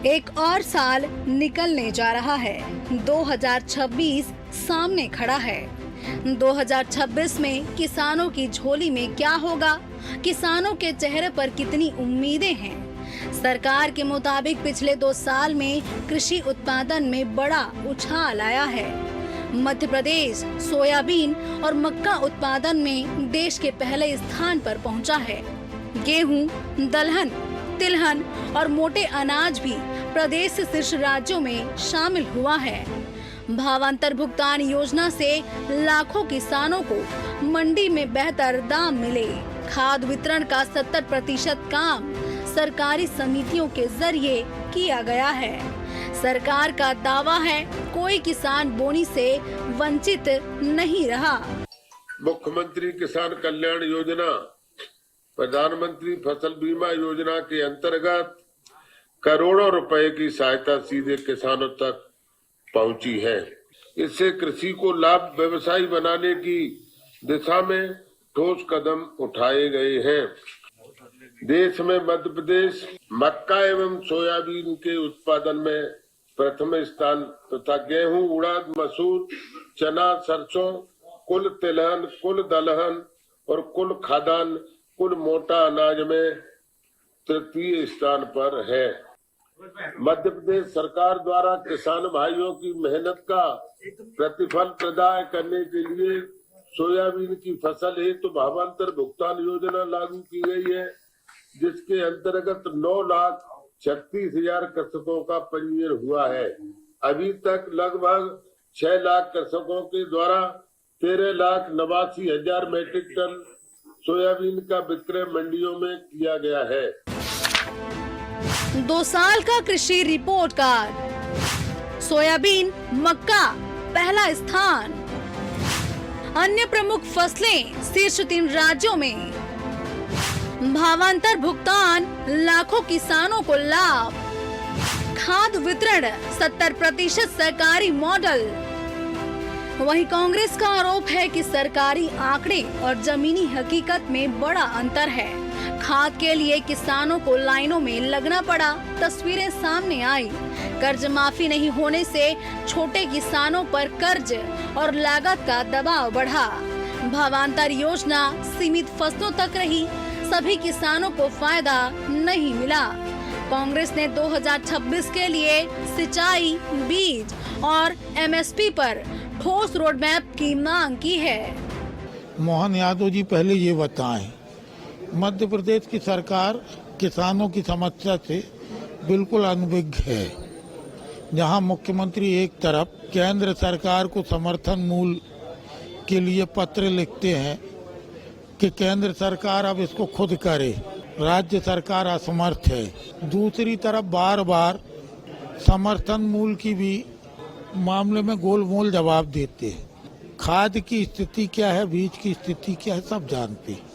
एक और साल निकलने जा रहा है। 2026 सामने खड़ा है। 2026 में किसानों की झोली में क्या होगा? किसानों के चेहरे पर कितनी उम्मीदें हैं? सरकार के मुताबिक पिछले 2 साल में कृषि उत्पादन में बड़ा उछाल आया है। मध्य प्रदेश सोयाबीन और मक्का उत्पादन में देश के पहले स्थान पर पहुंचा है। गेहूं, दलहन, तिलहन और मोटे अनाज भी प्रदेश से शीर्ष राज्यों में शामिल हुआ है। भावांतर भुगतान योजना से लाखों किसानों को मंडी में बेहतर दाम मिले। खाद वितरण का 70% काम सरकारी समितियों के जरिए किया गया है। सरकार का दावा है कोई किसान बोनी से वंचित नहीं रहा। मुख्यमंत्री किसान कल्याण योजना, प्रधानमंत्री फसल बीमा योजना के अंतर्गत करोड़ों रुपए की सहायता सीधे किसानों तक पहुंची है। इससे कृषि को लाभ व्यवसायी बनाने की दिशा में ठोस कदम उठाए गए हैं। देश में मध्य प्रदेश मक्का एवं सोयाबीन के उत्पादन में प्रथम स्थान तथा गेहूं, उड़द, मसूर, चना, सरसों, कुल तिलहन, कुल दलहन और कुल खाद्यान्न, कुल मोटा अनाज में तृतीय स्थान पर है। मध्य प्रदेश सरकार द्वारा किसान भाइयों की मेहनत का प्रतिफल प्रदान करने के लिए सोयाबीन की फसल हेतु भावांतर भुगतान योजना लागू की गई है, जिसके अंतर्गत 9,36,000 कृषकों का पंजीयन हुआ है। अभी तक लगभग 6 लाख कृषकों के द्वारा 13,89,000 मीट्रिक टन सोयाबीन का विक्रय मंडियों में किया गया है। 2 साल का कृषि रिपोर्ट कार्ड। सोयाबीन, मक्का पहला स्थान। अन्य प्रमुख फसलें शीर्ष 3 राज्यों में। भावांतर भुगतान लाखों किसानों को लाभ। खाद वितरण 70% सरकारी मॉडल। वहीं कांग्रेस का आरोप है कि सरकारी आंकड़े और जमीनी हकीकत में बड़ा अंतर है। खाद के लिए किसानों को लाइनों में लगना पड़ा, तस्वीरें सामने आई। कर्ज माफी नहीं होने से छोटे किसानों पर कर्ज और लागत का दबाव बढ़ा। भावांतर योजना सीमित फसलों तक रही, सभी किसानों को फायदा नहीं मिला। कांग्रेस ने 2026 के लिए सिंचाई, बीज और एमएसपी पर ठोस रोडमैप की मांग की है। मोहन यादव जी, पहले ये बताएं, मध्य प्रदेश की सरकार किसानों की समस्या से बिल्कुल अनभिज्ञ है। जहां मुख्यमंत्री एक तरफ केंद्र सरकार को समर्थन मूल्य के लिए पत्र लिखते हैं कि केंद्र सरकार अब इसको खुद करे, राज्य सरकार असमर्थ है। दूसरी तरफ बार बार समर्थन मूल्य की भी मामले में गोलमोल जवाब देते हैं। खाद की स्थिति क्या है, बीज की स्थिति क्या है, सब जानते हैं।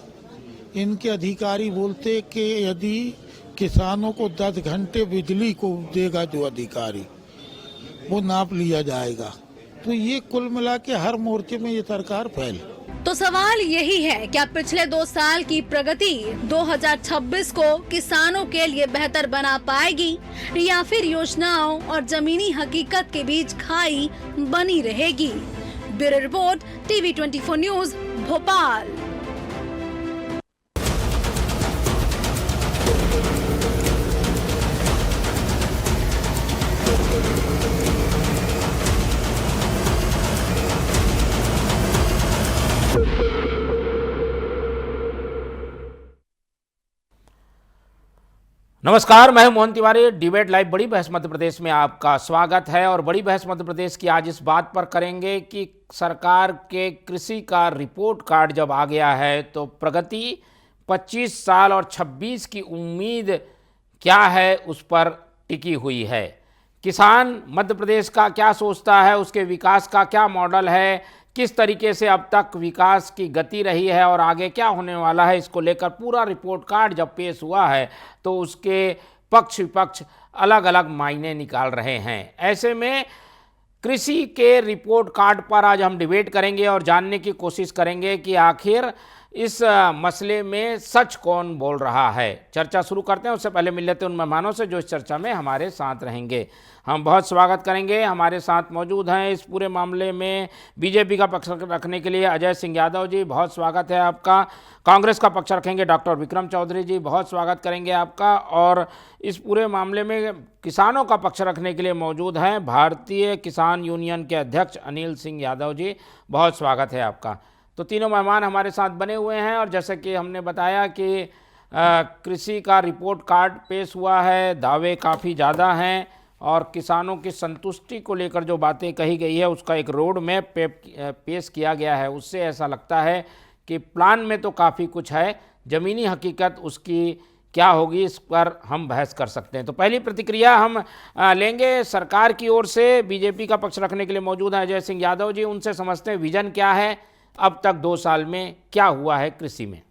इनके अधिकारी बोलते कि यदि किसानों को 10 घंटे बिजली को देगा जो अधिकारी, वो नाप लिया जाएगा। तो ये कुल मिला के हर मोर्चे में ये सरकार फेल। तो सवाल यही है, क्या पिछले 2 साल की प्रगति 2026 को किसानों के लिए बेहतर बना पाएगी, या फिर योजनाओं और जमीनी हकीकत के बीच खाई बनी रहेगी? Bureau report, TV 24 news, Bhopal. नमस्कार, मैं हूं मोहन तिवारी। डिबेट लाइव बड़ी बहस मध्य प्रदेश में आपका स्वागत है। और बड़ी बहस मध्य प्रदेश की आज इस बात पर करेंगे कि सरकार के कृषि का रिपोर्ट कार्ड जब आ गया है तो प्रगति 25 साल और 26 की उम्मीद क्या है उस पर टिकी हुई है। किसान मध्य प्रदेश का क्या सोचता है, उसके विकास का क्या मॉडल है, किस तरीके से अब तक विकास की गति रही है और आगे क्या होने वाला है, इसको लेकर पूरा रिपोर्ट कार्ड जब पेश हुआ है तो उसके पक्ष विपक्ष अलग अलग मायने निकाल रहे हैं। ऐसे में कृषि के रिपोर्ट कार्ड पर आज हम डिबेट करेंगे और जानने की कोशिश करेंगे कि आखिर इस मसले में सच कौन बोल रहा है। चर्चा शुरू करते हैं, उससे पहले मिल लेते हैं उन मेहमानों से जो इस चर्चा में हमारे साथ रहेंगे। हम बहुत स्वागत करेंगे। हमारे साथ मौजूद हैं इस पूरे मामले में बीजेपी का पक्ष रखने के लिए अजय सिंह यादव जी, बहुत स्वागत है आपका। कांग्रेस का पक्ष रखेंगे डॉक्टर विक्रम चौधरी जी, बहुत स्वागत करेंगे आपका। और इस पूरे मामले में किसानों का पक्ष रखने के लिए मौजूद हैं भारतीय किसान यूनियन के अध्यक्ष अनिल सिंह यादव जी, बहुत स्वागत है आपका। तो तीनों मेहमान हमारे साथ बने हुए हैं और जैसे कि हमने बताया कि कृषि का रिपोर्ट कार्ड पेश हुआ है, दावे काफ़ी ज़्यादा हैं और किसानों की संतुष्टि को लेकर जो बातें कही गई है उसका एक रोड मैप पेश किया गया है। उससे ऐसा लगता है कि प्लान में तो काफ़ी कुछ है, ज़मीनी हकीकत उसकी क्या होगी इस पर हम बहस कर सकते हैं। तो पहली प्रतिक्रिया हम लेंगे सरकार की ओर से। बीजेपी का पक्ष रखने के लिए मौजूद है अजय सिंह यादव जी, उनसे समझते हैं विजन क्या है, अब तक 2 साल में क्या हुआ है कृषि में।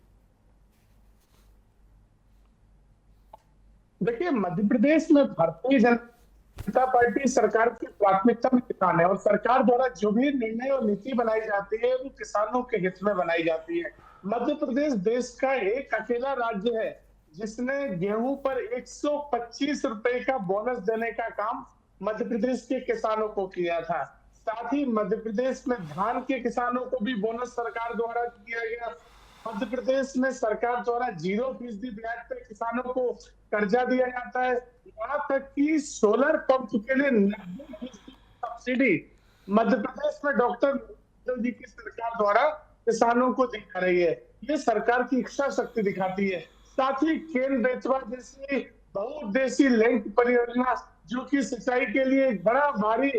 देखिए, मध्य प्रदेश में भारतीय जनता पार्टी सरकार की प्राथमिकता में किसान है और सरकार द्वारा जो भी निर्णय और नीति बनाई जाती है वो किसानों के हित में बनाई जाती है। मध्य प्रदेश देश का एक अकेला राज्य है जिसने गेहूं पर 125 रुपए का बोनस देने का काम मध्य प्रदेश के किसानों को किया था। साथ ही मध्य प्रदेश में धान के किसानों को भी बोनस सरकार द्वारा किया गया। मध्य प्रदेश में सरकार द्वारा 0% ब्याज पर किसानों को कर्जा दिया जाता है। यहाँ तक कि सोलर पंप के लिए 90% सब्सिडी मध्य प्रदेश में डॉक्टर जी की सरकार द्वारा किसानों को दी जा रही है। ये सरकार की इच्छा शक्ति दिखाती है। साथ ही केन बेतवा जैसी बहुउद्देशीय लिंक परियोजना जो कि सिंचाई के लिए एक बड़ा भारी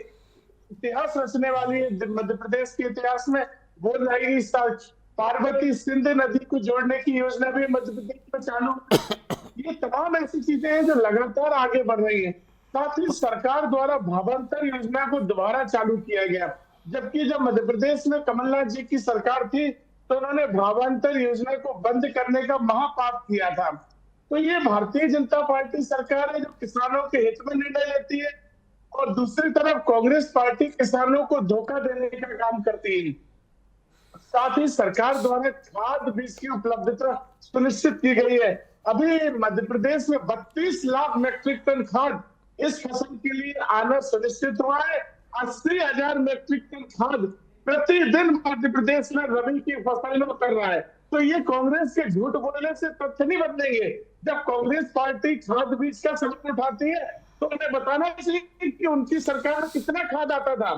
इतिहास रचने वाली है मध्य प्रदेश के इतिहास में, वो लाएगी। पार्वती सिंध नदी को जोड़ने की योजना भी मध्य प्रदेश में चालू। ये तमाम ऐसी चीजें हैं जो लगातार आगे बढ़ रही हैं। साथ ही सरकार द्वारा भावांतर योजना को दोबारा चालू किया गया, जबकि जब मध्य प्रदेश में कमलनाथ जी की सरकार थी तो उन्होंने भावांतर योजना को बंद करने का महापाप किया था। तो ये भारतीय जनता पार्टी सरकार है जो किसानों के हित में निर्णय लेती है और दूसरी तरफ कांग्रेस पार्टी किसानों को धोखा देने का काम करती है। साथ ही सरकार द्वारा खाद बीज की उपलब्धता सुनिश्चित की गई है। अभी मध्य प्रदेश में 32 लाख मीट्रिक टन खाद इस फसल के लिए आना सुनिश्चित हुआ है। 80,000 मीट्रिक टन खाद प्रतिदिन मध्य प्रदेश में रबी की फसल में उतर रहा है। तो ये कांग्रेस के झूठ बोलने से तथ्य नहीं बदलेंगे। जब कांग्रेस पार्टी खाद बीज का सवाल उठाती है तो उन्हें बताना चाहिए कि उनकी सरकार में कितना खाद आता था।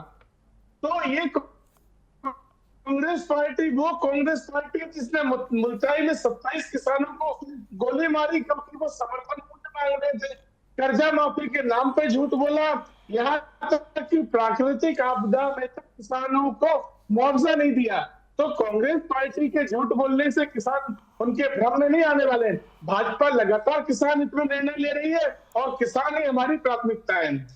तो ये कांग्रेस पार्टी वो कांग्रेस पार्टी जिसने मुल्ताई में 27 किसानों को गोली मारी क्योंकि वो समर्थन मूल्य मांग रहे थे, कर्जा माफी के नाम पे झूठ बोला, यहाँ तक कि प्राकृतिक आपदा में तक किसानों को मुआवजा नहीं दिया। तो कांग्रेस पार्टी के झूठ बोलने से किसान उनके भ्रम में नहीं आने वाले। भाजपा लगातार किसान हित में निर्णय ले रही है और किसान ही हमारी प्राथमिकता है।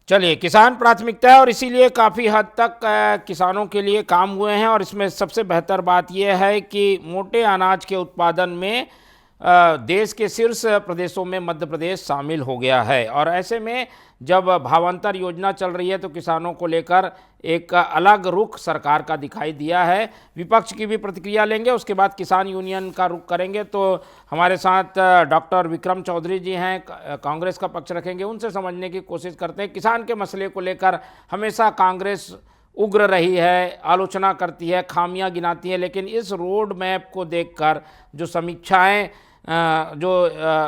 चलिए, किसान प्राथमिकता है और इसीलिए काफ़ी हद तक किसानों के लिए काम हुए हैं। और इसमें सबसे बेहतर बात यह है कि मोटे अनाज के उत्पादन में देश के शीर्ष प्रदेशों में मध्य प्रदेश शामिल हो गया है। और ऐसे में जब भावांतर योजना चल रही है तो किसानों को लेकर एक अलग रुख सरकार का दिखाई दिया है। विपक्ष की भी प्रतिक्रिया लेंगे, उसके बाद किसान यूनियन का रुख करेंगे। तो हमारे साथ डॉक्टर विक्रम चौधरी जी हैं, कांग्रेस का पक्ष रखेंगे, उनसे समझने की कोशिश करते हैं। किसान के मसले को लेकर हमेशा कांग्रेस उग्र रही है, आलोचना करती है, खामियां गिनाती है, लेकिन इस रोड मैप को देखकर जो समीक्षाएं जो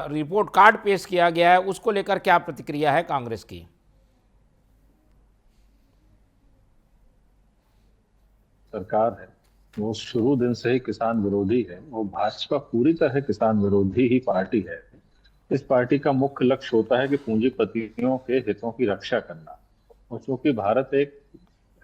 रिपोर्ट कार्ड पेश किया गया है उसको लेकर क्या प्रतिक्रिया है कांग्रेस की? सरकार है वो शुरू दिन से ही किसान विरोधी है। वो भाजपा पूरी तरह किसान विरोधी ही पार्टी है। इस पार्टी का मुख्य लक्ष्य होता है कि पूंजीपतियों के हितों की रक्षा करना। और चूंकि भारत एक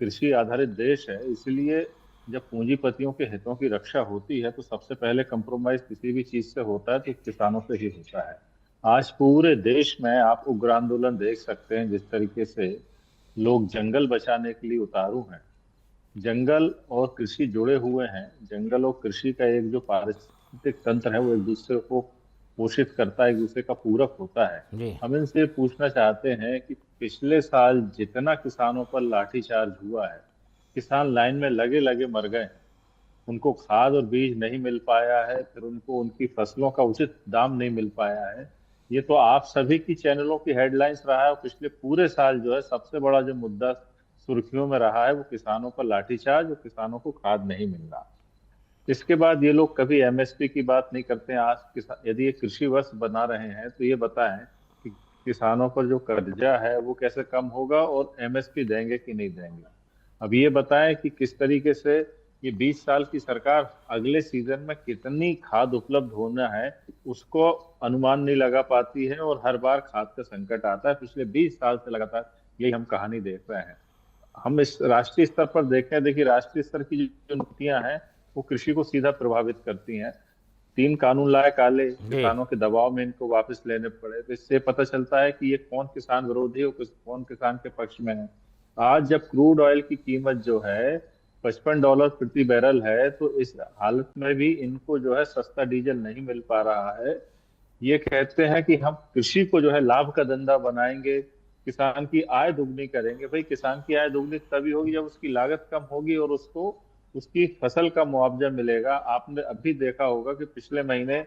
कृषि आधारित देश है, इसलिए जब पूंजीपतियों के हितों की रक्षा होती है तो सबसे पहले कंप्रोमाइज किसी भी चीज से होता है तो किसानों से ही होता है। आज पूरे देश में आप उग्र आंदोलन देख सकते हैं, जिस तरीके से लोग जंगल बचाने के लिए उतारू हैं। जंगल और कृषि जुड़े हुए हैं। जंगल और कृषि का एक जो पारिस्थितिक तंत्र है वो एक दूसरे को पोषित करता है, एक दूसरे का पूरक होता है। हम इनसे पूछना चाहते हैं कि पिछले साल जितना किसानों पर लाठीचार्ज हुआ है, किसान लाइन में लगे लगे मर गए। उनको खाद और बीज नहीं मिल पाया है, फिर उनको उनकी फसलों का उचित दाम नहीं मिल पाया है। ये तो आप सभी की चैनलों की हेडलाइंस रहा है और पिछले पूरे साल जो है सबसे बड़ा जो मुद्दा सुर्खियों में रहा है वो किसानों पर लाठीचार्ज और किसानों को खाद नहीं मिल रहा। इसके बाद ये लोग कभी एमएसपी की बात नहीं करते हैं। आज यदि ये कृषि वर्ष बना रहे हैं तो ये बताएं कि किसानों पर जो कर्जा है वो कैसे कम होगा और एमएसपी देंगे कि नहीं देंगे। अब ये बताएं कि किस तरीके से ये 20 साल की सरकार अगले सीजन में कितनी खाद उपलब्ध होना है उसको अनुमान नहीं लगा पाती है और हर बार खाद का संकट आता है। पिछले 20 साल से लगातार यही हम कहानी देख रहे हैं। हम इस राष्ट्रीय स्तर पर देखें, देखिए राष्ट्रीय स्तर की जो नीतियां हैं वो कृषि को सीधा प्रभावित करती हैं। 3 कानून लाए काले, किसानों के दबाव में इनको वापस लेने पड़े, तो इससे पता चलता है कि ये कौन किसान विरोधी है और कौन किसान के पक्ष में है। आज जब क्रूड ऑयल की कीमत जो है $55 प्रति बैरल है, तो इस हालत में भी इनको जो है सस्ता डीजल नहीं मिल पा रहा है। ये कहते हैं कि हम कृषि को जो है लाभ का धंधा बनाएंगे, किसान की आय दुगनी करेंगे। भाई किसान की आय दुगनी तभी होगी जब उसकी लागत कम होगी और उसको उसकी फसल का मुआवजा मिलेगा। आपने अभी देखा होगा कि पिछले महीने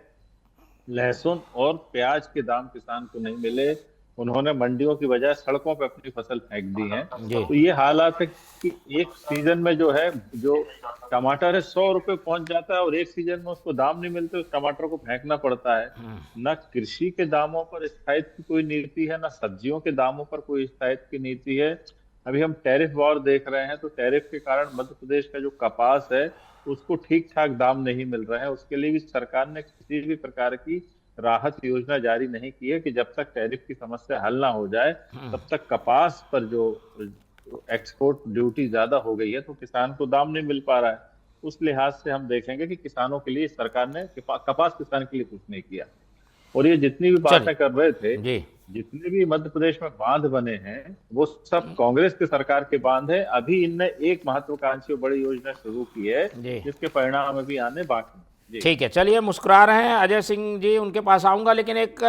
लहसुन और प्याज के दाम किसान को नहीं मिले, उन्होंने मंडियों की बजाय सड़कों पर अपनी फसल फेंक दी है। तो ये हालात है कि एक सीजन में जो है जो टमाटर है 100 रुपए पहुंच जाता है और एक सीजन में उसको दाम नहीं मिलते, उस टमाटर को फेंकना पड़ता है। न कृषि के दामों पर स्थायित्व की कोई नीति है, न सब्जियों के दामों पर कोई स्थायित्व की नीति है। अभी हम टैरिफ वॉर देख रहे हैं, तो टैरिफ के कारण मध्य प्रदेश का जो कपास है उसको ठीक ठाक दाम नहीं मिल रहे हैं। उसके लिए भी सरकार ने किसी भी प्रकार की राहत योजना जारी नहीं की है कि जब तक टैरिफ की समस्या हल ना हो जाए तब तक कपास पर जो एक्सपोर्ट ड्यूटी ज्यादा हो गई है तो किसान को दाम नहीं मिल पा रहा है। उस लिहाज से हम देखेंगे कि किसानों के लिए सरकार ने कपास किसान के लिए कुछ नहीं किया। और ये जितनी भी बातें कर रहे थे, जितने भी मध्य प्रदेश में बांध बने हैं वो सब कांग्रेस के सरकार के बांध है। अभी इनने एक महत्वाकांक्षी और बड़ी योजना शुरू की है जिसके परिणाम अभी आने बाकी। ठीक है, चलिए मुस्कुरा रहे हैं अजय सिंह जी, उनके पास आऊंगा, लेकिन एक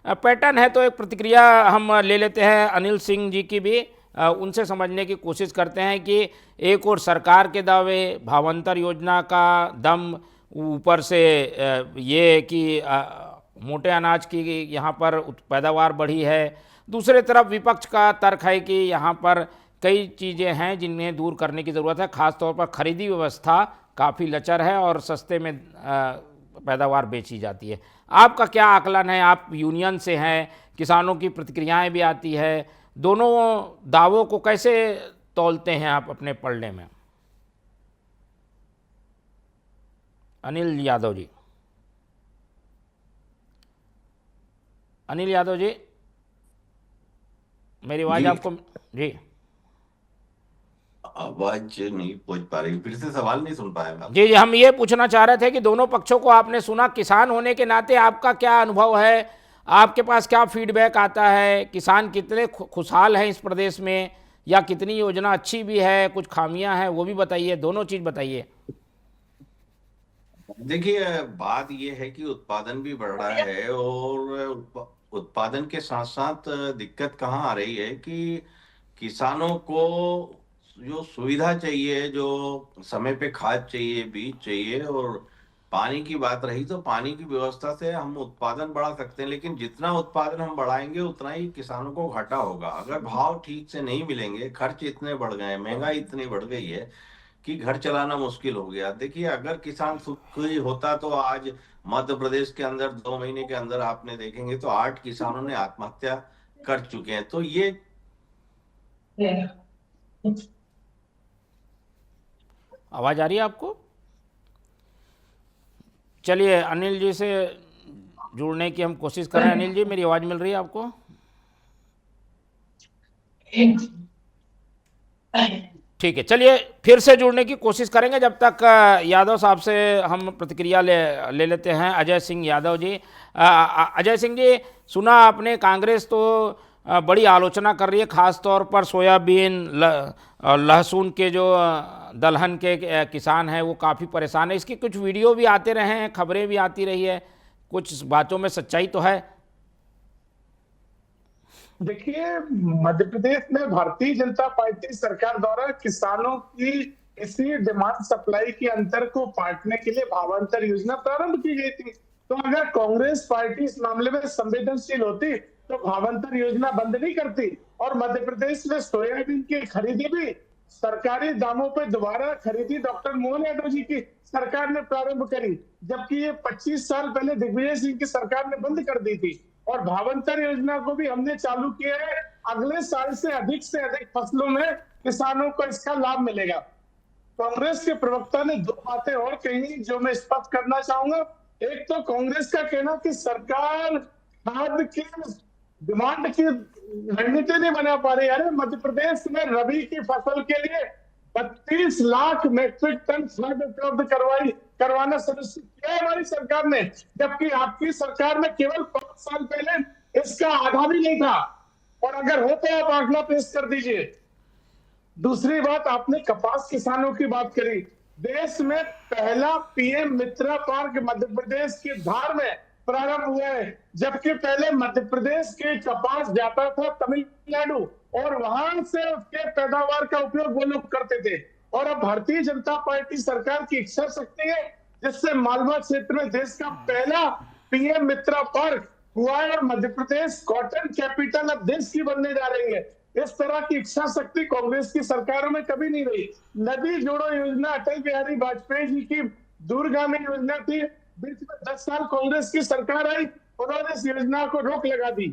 पैटर्न है तो एक प्रतिक्रिया हम ले लेते हैं अनिल सिंह जी की भी, उनसे समझने की कोशिश करते हैं कि एक और सरकार के दावे, भावांतर योजना का दम, ऊपर से ये कि मोटे अनाज की यहाँ पर पैदावार बढ़ी है, दूसरे तरफ विपक्ष का तर्क है कि यहाँ पर कई चीज़ें हैं जिन्हें दूर करने की ज़रूरत है, खासतौर पर खरीदी व्यवस्था काफ़ी लचर है और सस्ते में पैदावार बेची जाती है। आपका क्या आकलन है? आप यूनियन से हैं, किसानों की प्रतिक्रियाएं भी आती है, दोनों दावों को कैसे तौलते हैं आप अपने पलड़े में? अनिल यादव जी, अनिल यादव जी, मेरी आवाज़ आपको जी? आवाज नहीं पहुंच पा रही, फिर से सवाल नहीं सुन पाया मैं। जी, हम ये पूछना चाह रहे थे कि दोनों पक्षों को आपने सुना, किसान होने के नाते आपका क्या अनुभव है, आपके पास क्या फीडबैक आता है, किसान कितने खुशहाल हैं इस प्रदेश में, या कितनी योजना अच्छी भी है, कुछ खामियां हैं, वो भी बताइए, दोनों चीज बताइए। देखिए, बात ये है कि उत्पादन भी बढ़ रहा है और उत्पादन के साथ साथ दिक्कत कहाँ आ रही है कि किसानों को जो सुविधा चाहिए, जो समय पे खाद चाहिए, बीज चाहिए, और पानी की बात रही तो पानी की व्यवस्था से हम उत्पादन बढ़ा सकते हैं, लेकिन जितना उत्पादन हम बढ़ाएंगे उतना ही किसानों को घाटा होगा। अगर भाव ठीक से नहीं मिलेंगे, खर्च इतने बढ़ गए हैं, महंगाई इतनी बढ़ गई है कि घर चलाना मुश्किल हो गया। देखिए, अगर किसान सुखी होता तो आज मध्य प्रदेश के अंदर 2 महीने के अंदर आपने देखेंगे तो 8 किसानों ने आत्महत्या कर चुके हैं। तो ये आवाज आ रही है आपको? चलिए अनिल जी से जुड़ने की हम कोशिश कर रहे हैं। अनिल जी, मेरी आवाज मिल रही है आपको? ठीक है, चलिए फिर से जुड़ने की कोशिश करेंगे। जब तक यादव साहब से हम प्रतिक्रिया ले लेते हैं। अजय सिंह यादव जी, अजय सिंह जी, सुना आपने कांग्रेस तो बड़ी आलोचना कर रही है, खास तौर पर सोयाबीन, लहसुन के जो दलहन के किसान हैं वो काफ़ी परेशान है। इसकी कुछ वीडियो भी आते रहे हैं, खबरें भी आती रही है, कुछ बातों में सच्चाई तो है? देखिए, मध्य प्रदेश में भारतीय जनता पार्टी सरकार द्वारा किसानों की इसी डिमांड सप्लाई के अंतर को पाटने के लिए भावांतर योजना प्रारंभ की गई थी। तो अगर कांग्रेस पार्टी इस मामले में संवेदनशील होती तो भावांतर योजना बंद नहीं करती और मध्य प्रदेश में सोयाबीन की खरीदी भी सरकारी दामों पर दोबारा खरीदी डॉक्टर मोहन यादव जी की सरकार ने प्रारंभ करी, जबकि ये 25 साल पहले दिग्विजय सिंह की सरकार ने बंद कर दी थी। और भावांतर योजना को भी हमने चालू किया है। अगले साल से अधिक फसलों में किसानों को इसका लाभ मिलेगा। कांग्रेस के प्रवक्ता ने दो बातें और कही जो मैं स्पष्ट करना चाहूंगा। एक तो कांग्रेस का कहना कि सरकार खाद की डिमांड की रणनीति नहीं बना पा रही। अरे मध्य प्रदेश में रबी की फसल के लिए 32 लाख मेट्रिक टन खाद उपलब्ध करवाना सुनिश्चित किया हमारी सरकार ने, जबकि आपकी सरकार में केवल 5 साल पहले इसका आधा भी नहीं था। और अगर हो तो आप आंकड़ा पेश कर दीजिए। दूसरी बात, आपने कपास किसानों की बात करी। देश में पहला पीएम मित्रा पार्क मध्य प्रदेश के धार में प्रारंभ हुआ है, जबकि पहले मध्य प्रदेश के कपास जाता था तमिलनाडु और वहां से उसके पैदावार का उपयोग वो लोग करते थे। और अब भारतीय जनता पार्टी सरकार की इच्छा शक्ति है जिससे मालवा क्षेत्र में देश का पहला पीएम मित्रा पार्क हुआ है और मध्य प्रदेश कॉटन कैपिटल अब देश की बनने जा रही है। इस तरह की इच्छा शक्ति कांग्रेस की सरकारों में कभी नहीं रही। नदी जोड़ो योजना अटल बिहारी वाजपेयी जी की दूरगामी योजना थी। बीच में 10 साल कांग्रेस की सरकार आई, उन्होंने इस योजना को रोक लगा दी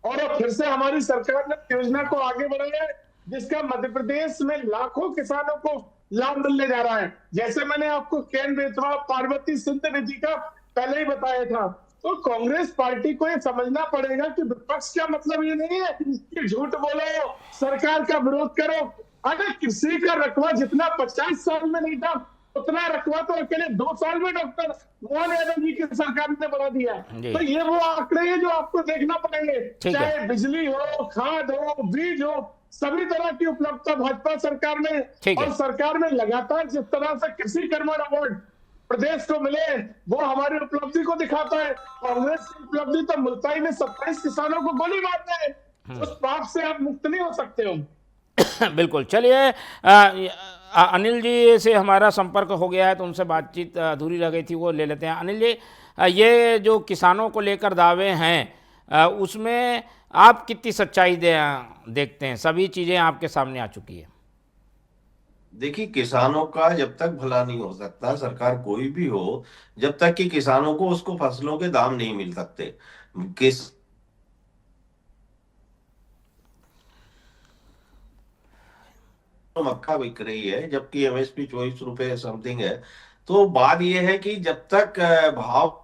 और अब फिर से हमारी सरकार ने योजना को आगे बढ़ाया है, जिसका मध्य प्रदेश में लाखों किसानों को लाभ मिलने जा रहा है। जैसे मैंने आपको केन बेतवा पार्वती सिंध निधि का पहले ही बताया था। तो कांग्रेस पार्टी को ये समझना पड़ेगा कि विपक्ष का मतलब ये नहीं है कि झूठ बोलो, सरकार का विरोध करो। अगर कृषि का रकबा जितना 50 साल में नहीं था उतना रकबा तो अकेले 2 साल में डॉक्टर मोहन यादव जी की सरकार ने बढ़ा दिया। तो ये वो आंकड़े हैं जो आपको देखना पड़ेंगे। चाहे बिजली हो, खाद हो, बीज हो, सभी तरह की उपलब्धता भाजपा सरकार में और सरकार में लगातार जिस तरह से कृषि कर्मण अवार्ड प्रदेश को मिले वो हमारी उपलब्धि को दिखाता है। कांग्रेस की उपलब्धि तो मुल्ताई में 27 किसानों को गोली मारना है, उस पाप से आप मुक्त नहीं हो सकते हो। बिल्कुल। चलिए, अनिल जी से हमारा संपर्क हो गया है तो उनसे बातचीत अधूरी रह गई थी, वो ले लेते हैं। अनिल जी, ये जो किसानों को लेकर दावे हैं उसमें आप कितनी सच्चाई देखते हैं? सभी चीज़ें आपके सामने आ चुकी है। देखिए, किसानों का जब तक भला नहीं हो सकता, सरकार कोई भी हो, जब तक कि किसानों को उसको फसलों के दाम नहीं मिल सकते। मक्का बिक रही है जबकि एमएसपी 24 रुपए समथिंग है। तो बात यह है कि जब तक भाव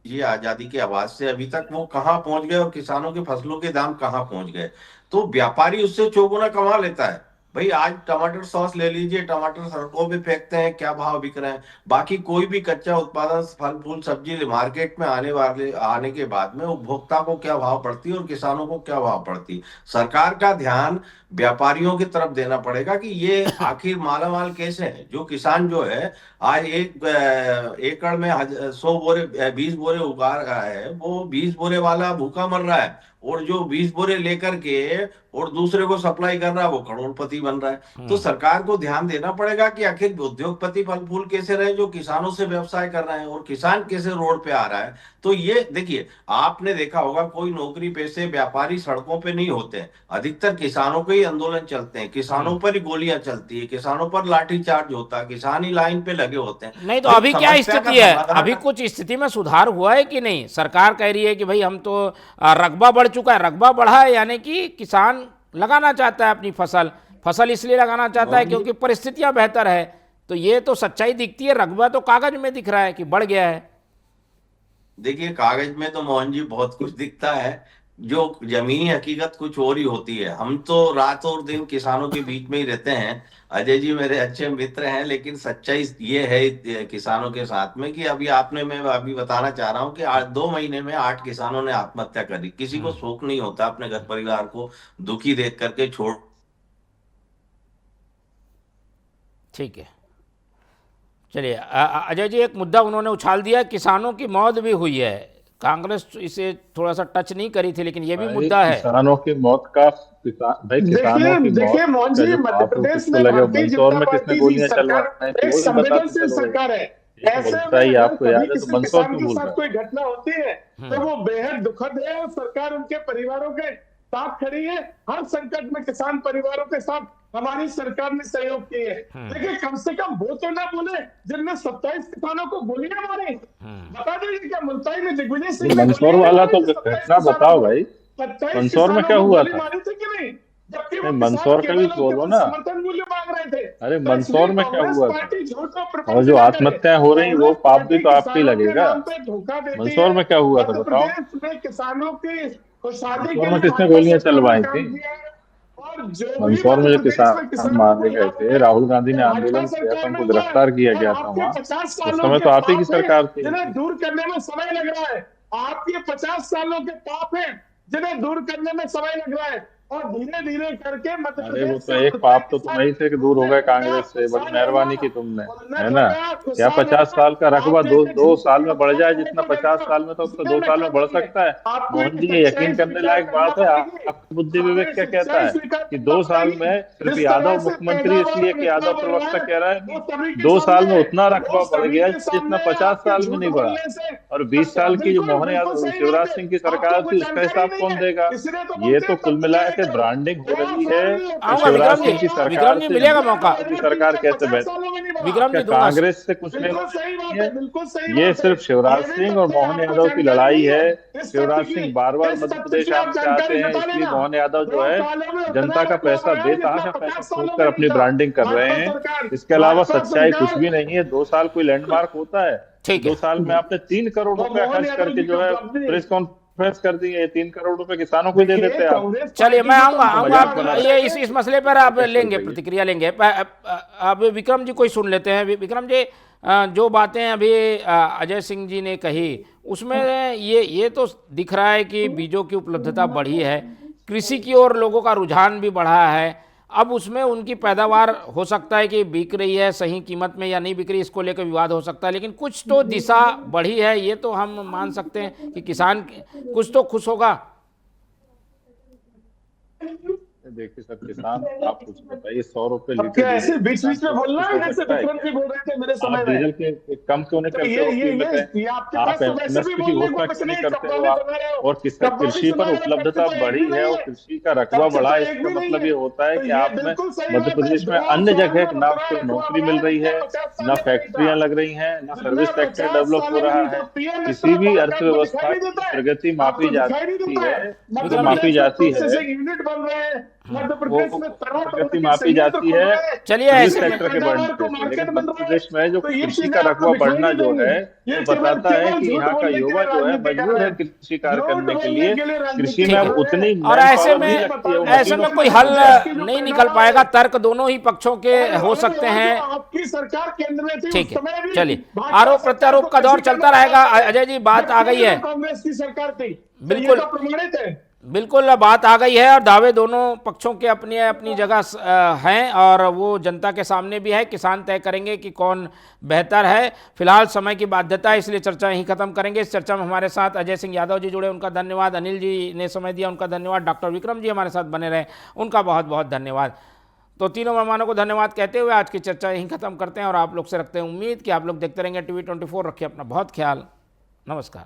ये आजादी के आवाज से अभी तक वो कहाँ पहुंच गए और किसानों के फसलों के दाम कहाँ पहुंच गए। तो व्यापारी उससे चौगुना कमा लेता है। भाई, आज टमाटर सॉस ले लीजिए, टमाटर सड़कों पे फेंकते हैं, क्या भाव बिक रहे हैं। बाकी कोई भी कच्चा उत्पादन, फल फूल सब्जी मार्केट में आने के बाद में उपभोक्ता को क्या भाव पड़ती है और किसानों को क्या भाव पड़ती है। सरकार का ध्यान व्यापारियों की तरफ देना पड़ेगा कि ये आखिर मालामाल कैसे है। जो किसान जो है आज एक एकड़ में 100 बोरे 20 बोरे उगा रहा है, वो 20 बोरे वाला भूखा मर रहा है और जो 20 बोरे लेकर के और दूसरे को सप्लाई कर रहा है वो करोड़पति बन रहा है। तो सरकार को ध्यान देना पड़ेगा कि आखिर उद्योगपति फल फूल कैसे रहे जो किसानों से व्यवसाय कर रहे हैं और किसान कैसे रोड पे आ रहा है। तो ये देखिए, आपने देखा होगा कोई नौकरी पेशे व्यापारी सड़कों पे नहीं होते हैं, अधिकतर किसानों के ही आंदोलन चलते हैं, किसानों पर ही गोलियां चलती है, किसानों पर लाठीचार्ज होता है, किसान ही लाइन पे लगे होते हैं। नहीं तो अभी क्या स्थिति है? अभी कुछ स्थिति में सुधार हुआ है कि नहीं? सरकार कह रही है कि भाई हम तो रकबा बढ़ चुका है। रकबा बढ़ा है यानी कि किसान लगाना चाहता है अपनी फसल इसलिए लगाना चाहता है क्योंकि परिस्थितियां बेहतर है। तो ये तो सच्चाई दिखती है, रकबा तो कागज में दिख रहा है कि बढ़ गया है। देखिए, कागज में तो मोहन जी बहुत कुछ दिखता है, जो जमीनी हकीकत कुछ और ही होती है। हम तो रात और दिन किसानों के बीच में ही रहते हैं। अजय जी मेरे अच्छे मित्र हैं, लेकिन सच्चाई ये है किसानों के साथ में कि मैं अभी बताना चाह रहा हूँ कि 2 महीने में 8 किसानों ने आत्महत्या करी। किसी को शौक नहीं होता अपने घर परिवार को दुखी देख करके छोड़। ठीक है, चलिए अजय जी, एक मुद्दा उन्होंने उछाल दिया, किसानों की मौत भी हुई है। कांग्रेस इसे थोड़ा सा टच नहीं करी थी, लेकिन ये भी मुद्दा है। किसानों की मौत का भाई किसानों की देखिए मौत मोहन का जी, जो मध्य पाप है प्रदेश किसको में लगे, भारतीय मंदसौर जनता में किसने पार्टी की गोलियां सरकार चलवाई थी एक वो भी बताते संवेदनशील चलो। सरकार है। एक ऐसे मुद्दा में ही अगर आपको कभी याद है तो किसी मंदसौर किसान क्यों के भूल साथ रहे कोई घटना होती है तो वो बेहद दुखद है और सरकार उनके परिवारों के साथ खड़ी है। हर संकट में किसान परिवारों के साथ हमारी सरकार ने सहयोग किया है। देखिए कम से कम वो तो ना बोले जिनने 27 किसानों को गोलियां मारी। बता दीजिए क्या मुल्ताई में दिग्विजय सिंह ने मंदसौर गोलियां वाला मारी तो 27 घटना किसानों बताओ को? भाई, 27 मंदसौर में किसानों क्या को हुआ गोली था? मारी थी कि नहीं? जबकि वो नहीं, किसान मंदसौर का भी केवल और बोलो केवल ना। समर्थन मूल्य मांग रहे थे। अरे तो मंदसौर इसलिए में क्या कांग्रेस हुआ था? पार्टी झूठ को और प्रपंच जो न करे। आत्महत्याएं हो रही वो कांग्रेस पाप भी पार्टी तो आप पे ही किसानों के लगेगा। नाम पे धोखा देती मंदसौर है। में क्या हुआ था मध्य बताओ? प्रदेश में किसानों की खुशहाली मंदसौर के में लिए किसने भाजपा गोलियां सरकार ने चलवाई काम थी? किया है। और जो भी मंदसौर में मध्य जो प्रदेश में किसान किसानों मारे को गए लाभ थे, है राहुल गांधी ने वो भाजपा आंदोलन किया था, सरकार में उनको हुआ है। गिरफ्तार किया और गया था आपके वहां। 50 उस सालों समय के तो आप ही की पाप है सरकार थी। जिन्हें दूर करने में समय लग रहा है। आपके 50 सालों के पाप है जिन्हें दूर करने में समय लग रहा है। और धीरे धीरे करके मध्य अरे वो प्रदेश तो से एक मुल्ताई पाप के तो साथ तुम्हें थे कि दूर हो उन्नत गए होगा, कांग्रेस से, बड़ी खुशहाल मेहरबानी होगा, की तुमने, है उन्नत ना? होगा, क्या खुशहाल 50 होगा। साल का रकबा आप दो जैसे दो झूठे साल में बढ़ अफवाह जाए, लोगों जितना को 50 देकर साल में तो इसमें 2 साल में नकारा बढ़ नहीं है। सकता है? आपको मोहन एक जी ये सच्चाई यकीन करने स्वीकार लायक करना बात है? पड़ेगी। आपका बुद्धि आपको विवेक एक क्या कहता सच्चाई है स्वीकार कि करना 2 साल पड़ेगी। में सिर्फ जिस यादव तरह से मुख्यमंत्री पैदावार इसलिए और कि इतना यादव बढ़ रहा प्रवक्ता है कह रहा है वो कि सभी के 2 साल में सामने उतना रकबा वो बढ़ सभी गया के जितना सामने 50 आपके साल में झूठ नहीं बढ़ा। बोलने से और 20 साल की जो बिल्कुल मोहन बिल्कुल यादव सही शिवराज बात है। सिंह की आपको सरकार कोई थी, उसका जानकारी हिसाब नहीं कौन है देगा? इसलिए तो ये बोलते तो हैं कुल तब तक मिला के करो। ब्रांडिंग हो 2 रही है साल में कि आऊंगा ऑपरेशन शिवराज विक्रम जी, सिंह की किया, सरकार विक्रम जी से मिलेगा दुनिया मौका, में की बढ़ा सरकार 50 कैसे सालों में नहीं बढ़ा। विक्रम क्या जी दूंगा। कांग्रेस से कुछ लेना बिल्कुल देना सही नहीं बात है? है, बिल्कुल सही ये बात है। सिर्फ शिवराज ये भी सिंह और तथ्य मोहन आपको यादव की जानकारी लड़ाई नहीं है। है। इस तथ्य शिवराज की सिंह बार बार इस मध्य तथ्य प्रदेश की आप आना चाहते जानकारी हैं, जुटा इसलिए लेना। मोहन यादव जो 2 है सालों में उतना जनता का रकबा पैसा बढ़ा है जितना बेतहाशा पैसा 50 फूक सालों कर में नहीं अपनी था। ब्रांडिंग कर रहे भाजपा हैं। सरकार इसके अलावा भाजपा सच्चाई कुछ सरकार भी नहीं है। 2 साल कोई लैंडमार्क होता है? ठीक 2 है। साल में आपने 3 करोड़ वो रुपया मोहन खर्च यादव करके जी की जो है उपलब्धि। प्रेस कॉन्फ्रेंस कर दी है। 3 करोड़ रुपए किसानों को ही दे देखिए देते आप। कांग्रेस चलिए पार्टी मैं की आऊंगा तो आऊंगा मजाक आप बना रहे ये हैं। इस मसले पर आप कैसे लेंगे, बताइए? प्रतिक्रिया लेंगे। अब विक्रम जी को ही सुन लेते हैं। विक्रम जी, जो बातें अभी अजय सिंह जी ने कही उसमें ये तो दिख रहा है कि बीजों की उपलब्धता बढ़ी है, कृषि की ओर लोगों का रुझान भी बढ़ा है। अब उसमें उनकी पैदावार हो सकता है कि बिक रही है सही कीमत में या नहीं बिक रही, इसको लेकर विवाद हो सकता है, लेकिन कुछ तो दिशा बढ़ी है, ये तो हम मान सकते हैं कि किसान कुछ तो खुश होगा। देखिए सर, किसान आप कुछ बताइए, 100 रुपए अब लीटर क्या डीजल ऐसे बीच किसान बीच में को बोलना खुश है हो जैसे सकता है विक्रम क्या? जी बोल रहे थे मेरे आप समय में? डीजल के कम क्यों नहीं तो करते हो कीमतें? ये आपके आप पास तो वैसे भी एमएसपी की बोलने को घोषणा कुछ क्यों नहीं नहीं, करते हो कव्वाली आप? सुना रहे हो। और कव्वाली कृषि सुना पर रहे हो, तथ्य उपलब्धता तो एक बढ़ी भी है नहीं और है। कृषि का रकबा तथ्य बढ़ा तो है, एक इसका भी नहीं मतलब है। ये होता है तो कि ये आप में बिल्कुल सही मध्य बात है। प्रदेश में 2 अन्य साल जगह में ना उतना तो रकबा नौकरी बढ़ा मिल है रही जितना है, 50 ना सालों में नहीं था। फैक्ट्रियां लग रही हैं, ना जितना सर्विस सेक्टर 50 डेवलप हो सालों में रहा नहीं था। है। पीएम किसी इतना भी बड़ा काम तो दिखाई अर्थव्यवस्था नहीं की देता है। प्रगति मापी आपको दिखाई नहीं जाती देता है, है। मध्य जो विक्रम जी, मापी प्रदेश में जाती है, प्रोसेसिंग यूनिट बन रहे हैं। मध्य वो प्रदेश में तरह तरह प्रगति के मापी संयंत्र जाती खुल है रहे हैं। चलिए सर्विस ऐसे कृषि में की सेक्टर के पैदावार बढ़ने को से। मार्केट लेकिन मिल मध्य रहा है। प्रदेश में जो तो ये कृषि चीजें का आपको रकबा दिखाई बढ़ना नहीं जो देंगी। है ये वो केवल बताता है केवल कि झूठ यहाँ का बोलने के युवा लिए जो है राजनीति कर मजबूर रहे है हैं। कृषि कार्य झूठ करने के बोलने लिए। के लिए कृषि राजनीति में ठीक अब है। कर रहे उतनी हैं। और मैन ऐसे पावर में नहीं ये लगती है, वो बताते हैं ऐसे मशीनों में मध्य कोई पर हल चलते हैं। प्रदेश की जो नहीं निकल पैदावार पाएगा, है। तर्क दोनों ही पक्षों के हो सकते जो हैं। आपकी सरकार केंद्र में थी ठीक उस है, समय भी चलिए भाजपा आरोप सरकार को प्रत्यारोप का दौर कृषि चलता करना रहेगा। पड़ा था। अजय जी, बात जब आ गई केंद्र है, में कांग्रेस की सरकार थी तो ये बिल्कुल तो प्रमाणित है। बिल्कुल बात आ गई है और दावे दोनों पक्षों के अपनी अपनी जगह हैं और वो जनता के सामने भी है। किसान तय करेंगे कि कौन बेहतर है। फिलहाल समय की बाध्यता है, इसलिए चर्चा यहीं खत्म करेंगे। इस चर्चा में हमारे साथ अजय सिंह यादव जी जुड़े, उनका धन्यवाद। अनिल जी ने समय दिया, उनका धन्यवाद। डॉक्टर विक्रम जी हमारे साथ बने रहे, उनका बहुत बहुत धन्यवाद। तो तीनों मेहमानों को धन्यवाद कहते हुए आज की चर्चा यहीं खत्म करते हैं और आप लोग से रखते हैं उम्मीद कि आप लोग देखते रहेंगे TV 24। रखिए अपना बहुत ख्याल। नमस्कार।